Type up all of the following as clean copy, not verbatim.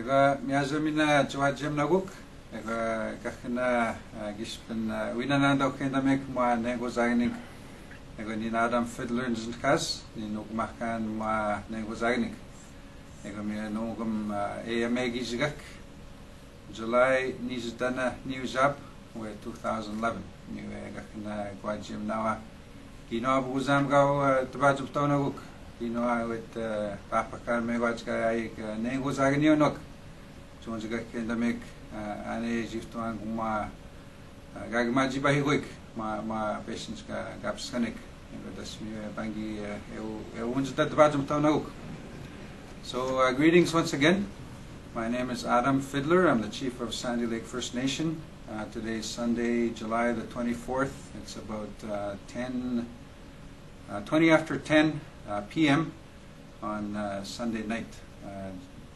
Ega miazamina chuajem naguk. Ega kakna gispen winananda kenda mek ma nego zagnik. Ega ni Adam Fiddler in kas ni nugmakan ma nego zagnik. Ega mi nogum AMA gizgak. July nizitana new job with 2011. Ni kakna guajem nawa. Kino buzam gao tbajub tonaguk. Kino with papakan me wajka ay nego zagnio nok. Jonga kenda mek ane jiftuan ma gagmaji bahiguk ma patients ka gapskanik. Das mi bangi unjata tbajub tonaguk. So greetings once again. My name is Adam Fiddler. I'm the chief of Sandy Lake First Nation. Today is Sunday, July the 24th. It's about 20 after 10 p.m. on Sunday night,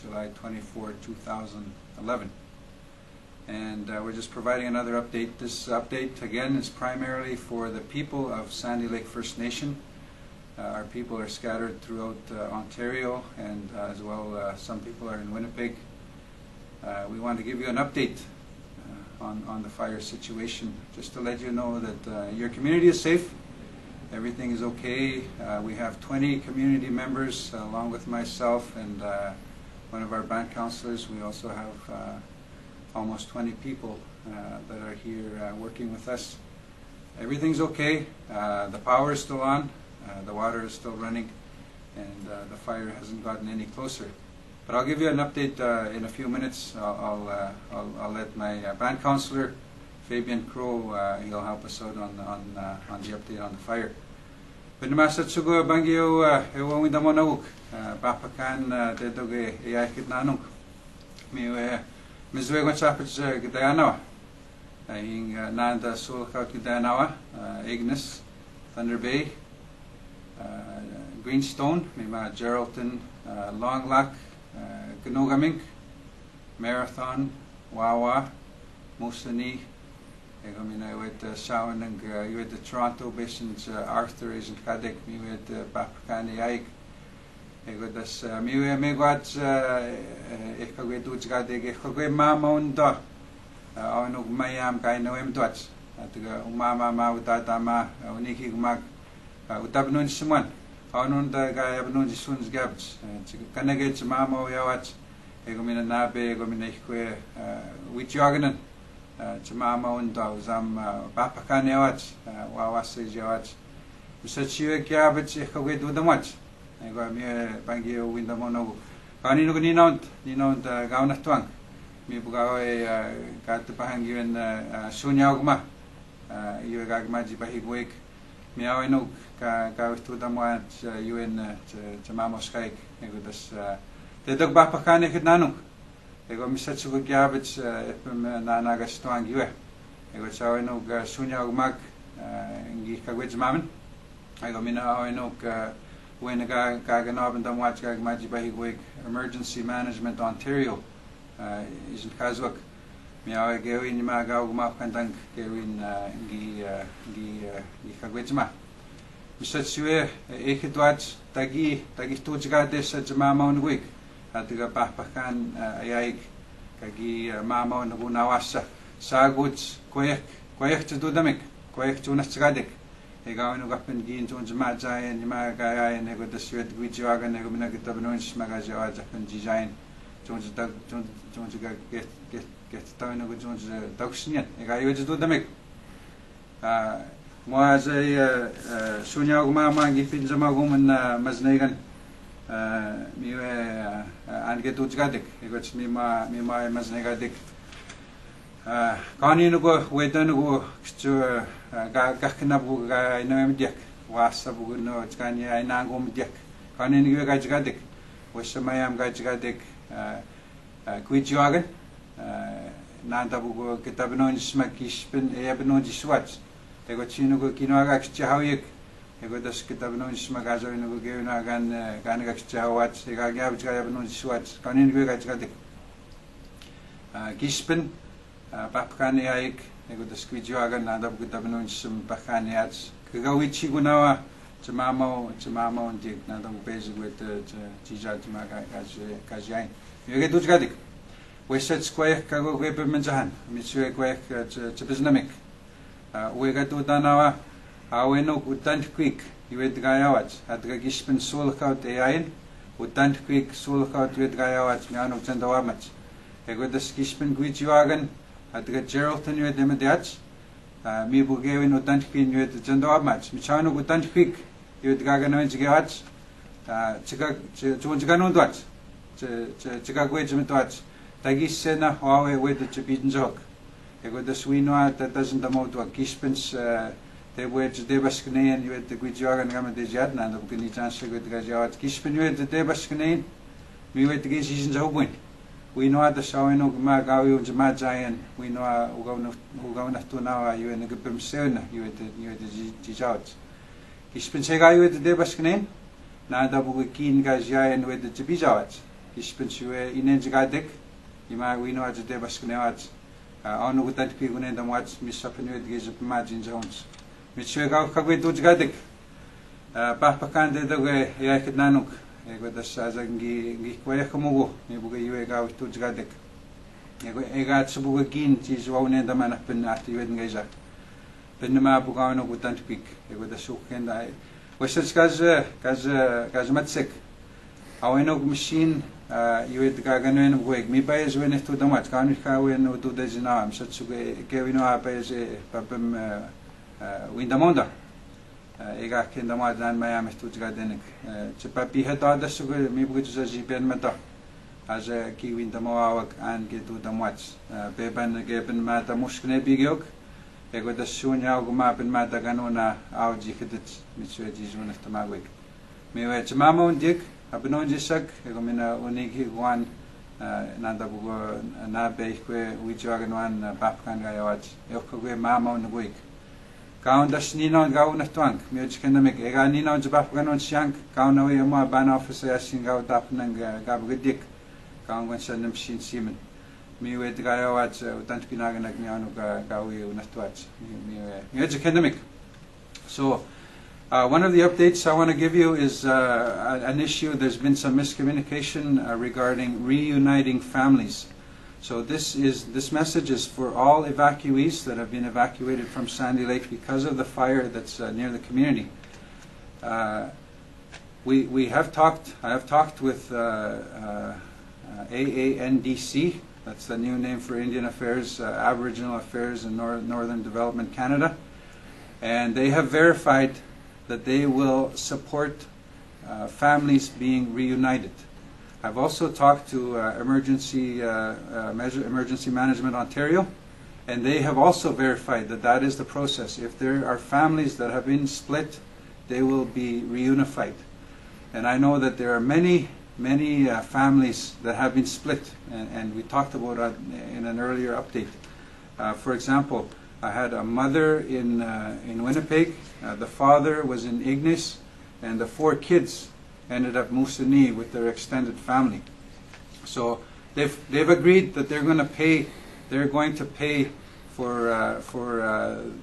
July 24, 2011. And we're just providing another update. This update, again, is primarily for the people of Sandy Lake First Nation. Our people are scattered throughout Ontario, and as well some people are in Winnipeg. We want to give you an update on the fire situation, just to let you know that your community is safe, everything is okay. We have 20 community members along with myself and one of our band counselors. We also have almost 20 people that are here working with us. Everything's okay. The power is still on. The water is still running, and the fire hasn't gotten any closer. But I'll give you an update in a few minutes. I'll let my band counselor, Fabian Crow, he'll help us out on the update on the fire. But namasat sugo bangyo ewo indamo naguk papakan dedoge iakit nanung mi mizwe gonchapich gidayanawa ing nanda sulka gidayanawa Ignis, Thunder Bay, Greenstone, Mima Geraldton, Long Lac, Ganogamink, Marathon, Wawa, Musani, Egomina with Shawan and you with the Toronto Basin's Arthur is in Kadek, me with Bapakani Ike, Egodas, Miwe Megwats, Ekaway Dutchgadeg, Ekaway Mamonda, Onuk Mayam Kainoem Dutch, at the Umama Maudadama, Uniki Mag, Utabnun Simon. Anon da guy abnon di suns gabs kanagets mamo yawat egomina nabe egomina ikwe witjaganen mamo unda zam papakan yawat wawas yawat misachie gabets ekwe dudamat ego mi bangi winda mono kani no ninont gauna twang mi bugawe kat pahangiwen sunyagma iyo gagmaji bahigwek miaw inug ka studamwat UN chamamos kaik ego das dedog bapakane kitnanung ego misat sugud gyabits epem nanagastuang yue ego chaw inug sunya ugmag ngi kagwet mamen ego mina inug when ga ganaben damwat ga maji bahigwek Emergency Management Ontario is in Kazwak miaw gewin maga ugma kandang gewin ngi kagwetma misatsuwe ekidwat tagi tujga desa jamama unwik atiga papakan ayaik kagi mama unawasa saguts koyek tudamik koyek tunasgadek egawin ugapen gin tun jamajayen nimagayen ego daswet gwijwaga nego minagitabnon smagajawa japan design tunjga get tawen ego tunjga daksnian egayo tudamik Moazay sunya gumama ngipin sama gumen maznaigan miwe ange tujgadik egots mima maznaigadik kani nugo wedan nugo kchu gakna bu ga inom diak wasa bu no skani ainangum diak kani nugo gajgadik wasamayam gajgadik kwijwagan nanda bu kitabnon smakishpen ebnon diswat ego chino ko kinoaga kchahawik ego das kitabnon smagazo ino geuna gan kchahawat ega gyab chayabnon swat kanin go gachgadik gispen papkani aik ego das kwijoaga nanda kitabnon sm pakaniat kagawichi gunawa chamamo ndik nanda bezig with chijat maga kajai Yege dujgadik. Wesset square kago webe menjahan. Mitsue kwek chebisnamik. Wega tu danawa. Aweno utant quick. Yuet gayawat. Adga gispen sulkaut eain. Utant quick sulkaut yuet gayawat. Miano chandawamach. Ego das gispen guijuagan. Adga Geraldton yuet demediach. Mi bugewin utant quick yuet chandawamach. Michano utant quick. Yuet gaganoin jigawach. Chun jigano dwach. Chigagwejimituach. Tagisena Huawei with the Chibin Jog. Ego the Swinoa that doesn't amount to a Kispens, they wedge Debaskane, you had the Guijog and Gamma de Jadna, and the Gunichan with the Gajat Kispen, you had the Debaskane, me with the Gizis Hobwin. We know at the Shawin Magawi and Jamajayan, we know Ugana to now, you and the Gupim Sena, you had the Jijouts. Kispensega with the Debaskane, Nada Bukin Gajayan with the Jibijouts. Kispens you in Enjigadik. Ima we know at the Debaskinewats. On with that people in the watch, Miss Sapenu at Giz of Imagine Jones. Michego Kagwe Dujgadik. Papa Kande the way Yakit Nanuk. Ego the Sazangi Kwayamugo, Nebuga Uega with Dujgadik. Ega Subugin, tis one end the man up in at the wedding gazer. Penema Bugano with Dantpik. Ego the Suk and I. Western Gazmatsek. Our no machine. You had the Gaganon wig. Me by as when it to the much. Can't we do the Zinam? Such a Gavino up as a Papum Windamonda. Egak in the mud and Miami to Gardenic. Chipapi had other sugar, me which is a Zipen Meta as a key in the Moawak and get to the much. Beban Gaben Mata Muskne Big Yoke. Ego the Sunya map in Mataganona, our jicketed, which is one of the Magwig. Me wet Mamma and Dick. Abino Jisak, Egomina Uniki one Nandabugo Nabe, Wijagan, Bapkan Gayawat, Elkwe Mama on the week. Kaundas Nino and Gauna Twang, Mujkanamic, Eganino and Bapkan on Shank, Kauna Yama ban officer asking out Dapan and Gabadik, Kaun send them Shin Seaman. Me with Gayawat, Tanpinagan Agniano Gawi Unatwats, Mujkanamic. So, one of the updates I want to give you is an issue. There's been some miscommunication regarding reuniting families. So this message is for all evacuees that have been evacuated from Sandy Lake because of the fire that's near the community. I have talked with AANDC. That's the new name for Indian Affairs, Aboriginal Affairs in Northern Development Canada, and they have verified that they will support families being reunited. I've also talked to Emergency Management Ontario, and they have also verified that that is the process. If there are families that have been split, they will be reunified. And I know that there are many families that have been split, and we talked about it in an earlier update. For example, I had a mother in Winnipeg. The father was in Ignis, and the 4 kids ended up Moosonee with their extended family. So they've agreed that they're going to pay. They're going to pay for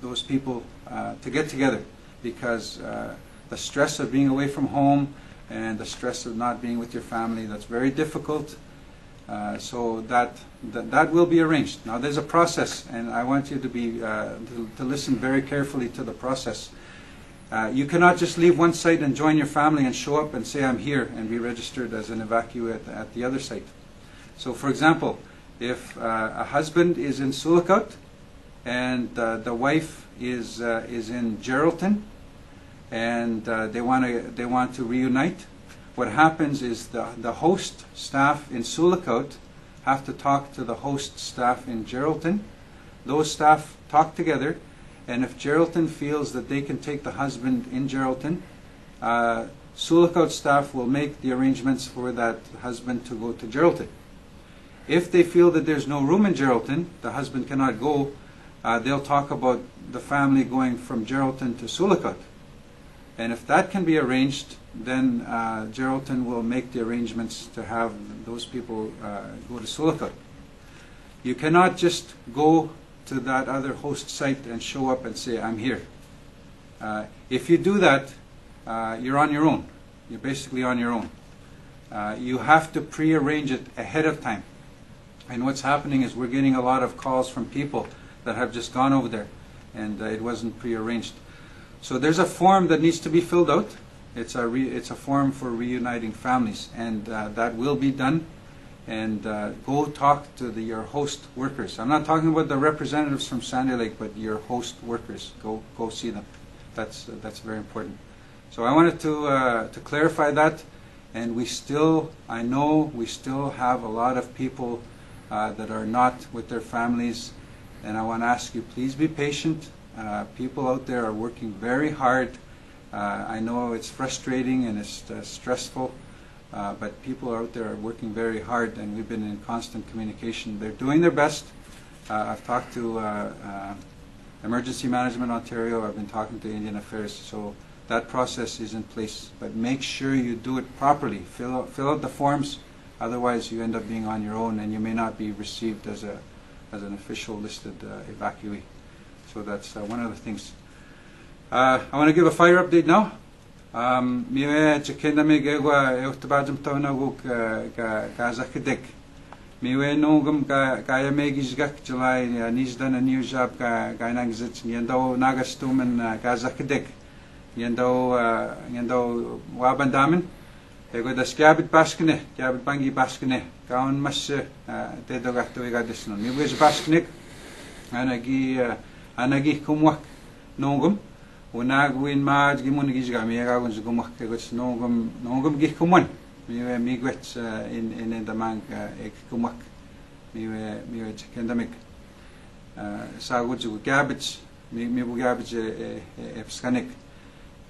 those people to get together, because the stress of being away from home and the stress of not being with your family, that's very difficult. So that will be arranged. Now there's a process, and I want you to be to listen very carefully to the process. You cannot just leave one site and join your family and show up and say I'm here and be registered as an evacuee at the other site. So, for example, if a husband is in Sul Lookout and the wife is in Geraldton, and they want to reunite, what happens is the host staff in Sul Lookout have to talk to the host staff in Geraldton. Those staff talk together, and if Geraldton feels that they can take the husband in Geraldton, Sul Lookout staff will make the arrangements for that husband to go to Geraldton. If they feel that there's no room in Geraldton, the husband cannot go, they'll talk about the family going from Geraldton to Sul Lookout. And if that can be arranged, then Geraldton will make the arrangements to have those people go to Sul Lookout. You cannot just go to that other host site and show up and say, I'm here. If you do that, you're on your own. You're basically on your own. You have to pre-arrange it ahead of time. And what's happening is we're getting a lot of calls from people that have just gone over there, and it wasn't prearranged. So there's a form that needs to be filled out. It's a form for reuniting families, and that will be done. And go talk to your host workers. I'm not talking about the representatives from Sandy Lake, but your host workers. Go see them. That's very important. So I wanted to clarify that. And I know we still have a lot of people that are not with their families. And I want to ask you, please be patient. People out there are working very hard. I know it's frustrating and it's stressful. But people out there are working very hard, and we've been in constant communication. They're doing their best. I've talked to Emergency Management Ontario. I've been talking to Indian Affairs. So that process is in place. But make sure you do it properly. Fill out the forms. Otherwise, you end up being on your own, and you may not be received as an official listed evacuee. So that's one of the things. I want to give a fire update now. Miwe chekenda megwa eutabajum tawnaguk kazakidek. Miwe nongum kaya megizgak July nizdan a new job kainangzits yendo nagastumen kazakidek. Yendo wabandamen. Ego das kabit baskne, kabit bangi baskne. Kaun mas tedogato egadisnon. Miwe basknik anagi kumwak nongum. Unagwin maaj gimun gizga miagagun zugumach kegots nongum gikumun miwe migwets in the mang ekumach miwe chekendamik saguju gabits mibu gabits epskanik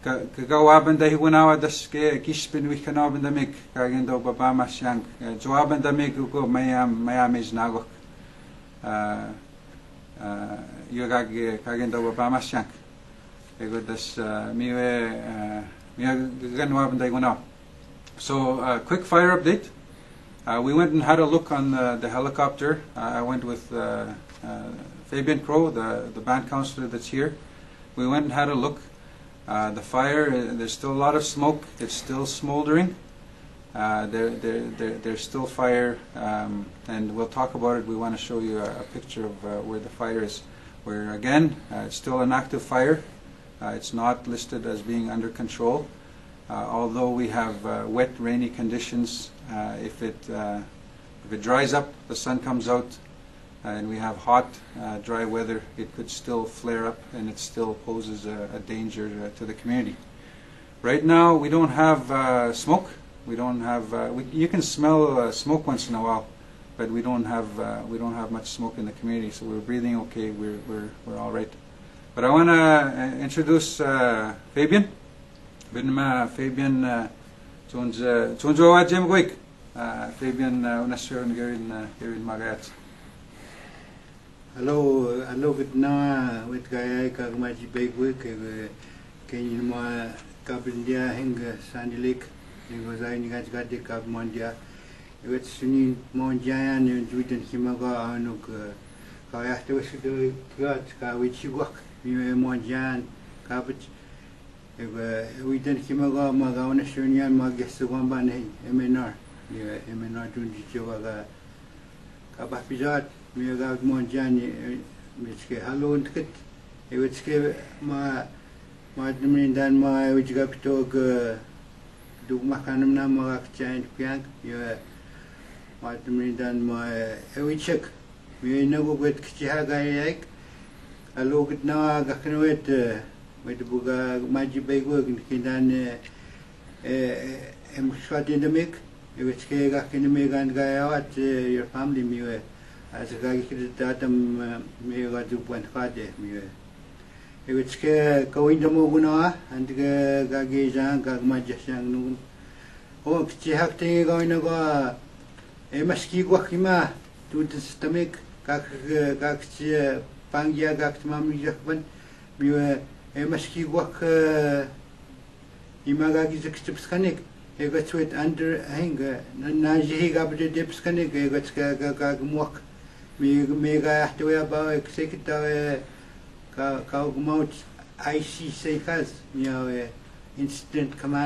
kagawaban dahi gunawa das ke kispin wikanaban damik kagendo baba masyang jawaban damik uko mayam is nagok yogag kagendo baba masyang. So, quick fire update. We went and had a look on the helicopter. I went with Fabian Crow, the band counselor that's here. We went and had a look. The fire, there's still a lot of smoke. It's still smoldering. There's still fire, and we'll talk about it. We want to show you a picture of where the fire is. Where again, it's still an active fire. It's not listed as being under control, although we have wet, rainy conditions. If it dries up, the sun comes out, and we have hot, dry weather, it could still flare up, and it still poses a danger to the community. Right now, we don't have smoke. We don't have. You can smell smoke once in a while, but we don't have much smoke in the community. So we're breathing okay. We're all right. But I want to introduce Fabian. Fabian, Chonjo Jim Goik. Fabian, Unasher and Garin Magat. Hello, Vietnam, with Gaya Kagmaji Begwick, Kenyan Kabindia, Hing, Sandy Lake, Nigozai Nigazgadi Kabmondia, with Sunin Monjayan and Judan Himaga, Anuk, Kayahtu Gat, Kawichiwak. Monjan, cabbage. We didn't Himaga, Magawana Shunian, Magasuambane, MNR, MNR Junjiwaga Kabapizat, Miaga Monjan, Miske Hallo and Kit. It would scare my Domin my which got to do Makanam Magak giant piank, my Domin my Ewichek. We know what Kichihaga. Hello, good now. Gakanwet with the Buga Maji Begwork in Kindan shot in the mic. Which Kagak in the Megan guy out your family mewe as a guy datum mega do point card. Which going to Moguna and Gagizan Gagmajang noon. Oh, Chihakti going to go a maski guakima to the stomach. Gakchi Pangia Gakmam Jakban, we were a maski walk Imagagi Zipskanik, a got sweat under anger, Naji Gabri Dipskanik, a got Gagmwak, Mega after about a secretary Kaugmouth IC Sekas, instant command.